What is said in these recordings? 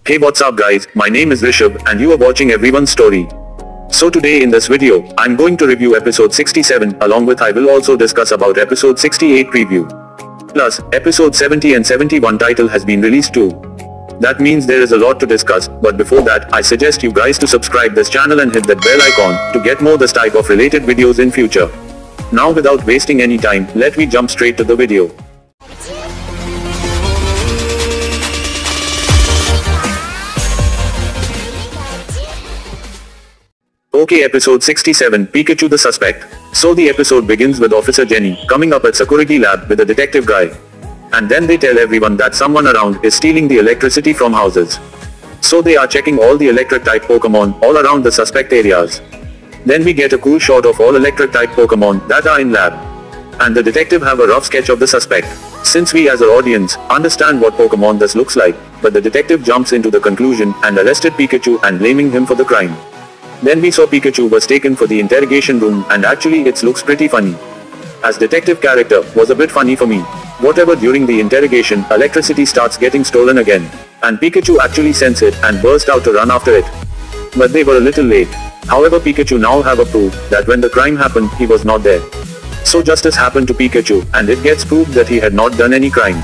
Hey, what's up guys, my name is Rishabh and you are watching Everyone's Story. So today in this video, I'm going to review episode 67, along with I will also discuss about episode 68 preview. Plus, episode 70 and 71 title has been released too. That means there is a lot to discuss, but before that, I suggest you guys to subscribe this channel and hit that bell icon to get more this type of related videos in future. Now without wasting any time, let me jump straight to the video. Okay, episode 67, Pikachu the Suspect. So the episode begins with Officer Jenny coming up at security lab with a detective guy. And then they tell everyone that someone around is stealing the electricity from houses. So they are checking all the electric type Pokemon all around the suspect areas. Then we get a cool shot of all electric type Pokemon that are in lab. And the detective have a rough sketch of the suspect. Since we as an audience understand what Pokemon this looks like, but the detective jumps into the conclusion and arrested Pikachu and blaming him for the crime. Then we saw Pikachu was taken for the interrogation room and actually it looks pretty funny. As detective character was a bit funny for me. Whatever during the interrogation, electricity starts getting stolen again. And Pikachu actually sensed it and burst out to run after it. But they were a little late. However, Pikachu now have a proof that when the crime happened, he was not there. So justice happened to Pikachu and it gets proved that he had not done any crime.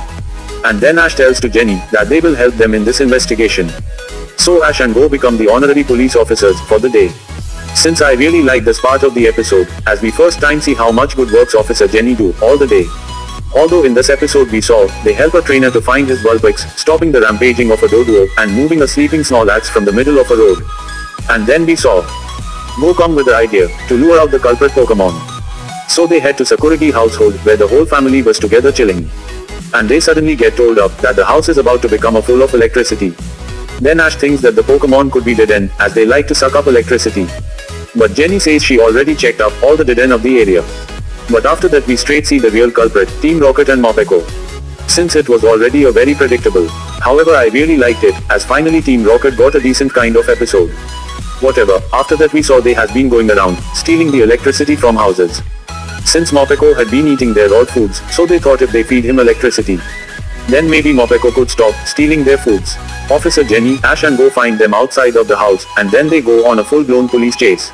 And then Ash tells to Jenny that they will help them in this investigation. So Ash and Go become the honorary police officers for the day. Since I really like this part of the episode, as we first time see how much good works Officer Jenny do all the day. Although in this episode we saw, they help a trainer to find his Vulpix, stopping the rampaging of a Doduo and moving a sleeping Snorlax from the middle of a road. And then we saw Go come with the idea to lure out the culprit Pokemon. So they head to Sakuragi household where the whole family was together chilling. And they suddenly get told up that the house is about to become full of electricity. Then Ash thinks that the Pokemon could be dead-end, as they like to suck up electricity. But Jenny says she already checked up all the dead-end of the area. But after that we straight see the real culprit, Team Rocket and Mopeko. Since it was already a very predictable. However, I really liked it, as finally Team Rocket got a decent kind of episode. Whatever, after that we saw they has been going around, stealing the electricity from houses. Since Mopeko had been eating their odd foods, so they thought if they feed him electricity, then maybe Mopeko could stop stealing their foods. Officer Jenny, Ash and Go find them outside of the house, and then they go on a full-blown police chase.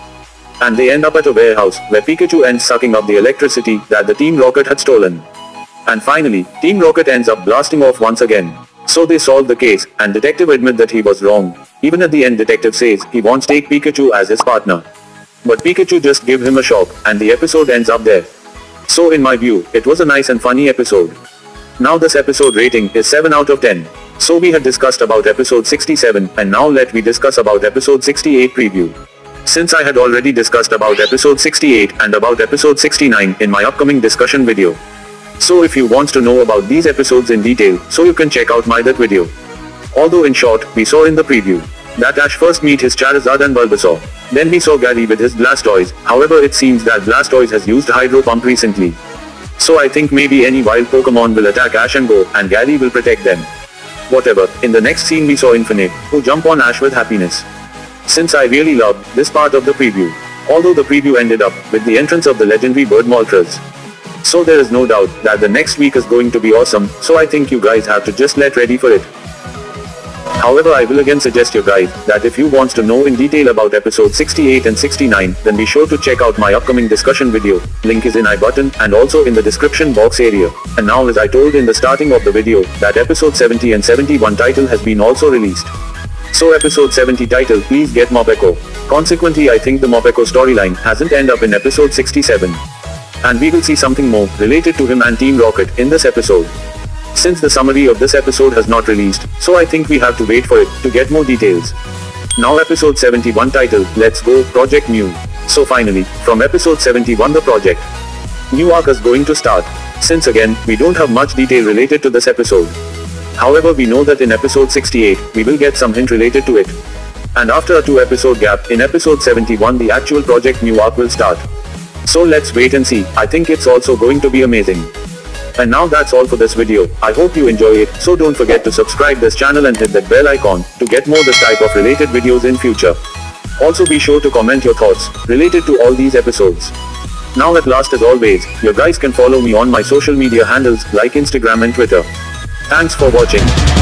And they end up at a warehouse, where Pikachu ends sucking up the electricity that the Team Rocket had stolen. And finally, Team Rocket ends up blasting off once again. So they solve the case, and Detective admit that he was wrong. Even at the end Detective says he wants to take Pikachu as his partner. But Pikachu just give him a shock, and the episode ends up there. So in my view, it was a nice and funny episode. Now this episode rating is 7 out of 10. So we had discussed about episode 67, and now let me discuss about episode 68 preview. Since I had already discussed about episode 68 and about episode 69 in my upcoming discussion video. So if you want to know about these episodes in detail, so you can check out my that video. Although in short, we saw in the preview that Ash first meet his Charizard and Bulbasaur. Then we saw Gary with his Blastoise, however it seems that Blastoise has used Hydro Pump recently. So I think maybe any wild Pokemon will attack Ash and Go, and Gary will protect them. Whatever, in the next scene we saw Infinite, who jump on Ash with happiness. Since I really loved this part of the preview. Although the preview ended up with the entrance of the legendary bird Moltres. So there is no doubt that the next week is going to be awesome, so I think you guys have to just get ready for it. However, I will again suggest you guys that if you want to know in detail about episode 68 and 69, then be sure to check out my upcoming discussion video. Link is in I button and also in the description box area. And now as I told in the starting of the video, that episode 70 and 71 title has been also released. So episode 70 title, please get Mopeko. Consequently, I think the Mopeko storyline hasn't end up in episode 67. And we will see something more related to him and Team Rocket in this episode. Since the summary of this episode has not released, so I think we have to wait for it to get more details. Now episode 71 title, Let's Go, Project Mew. So finally, from episode 71 the project new arc is going to start. Since again, we don't have much detail related to this episode. However, we know that in episode 68, we will get some hint related to it. And after a 2-episode gap, in episode 71 the actual Project Mew arc will start. So let's wait and see, I think it's also going to be amazing. And now that's all for this video. I hope you enjoy it, so don't forget to subscribe this channel and hit that bell icon to get more this type of related videos in future. Also be sure to comment your thoughts related to all these episodes. Now at last as always, you guys can follow me on my social media handles like Instagram and Twitter. Thanks for watching.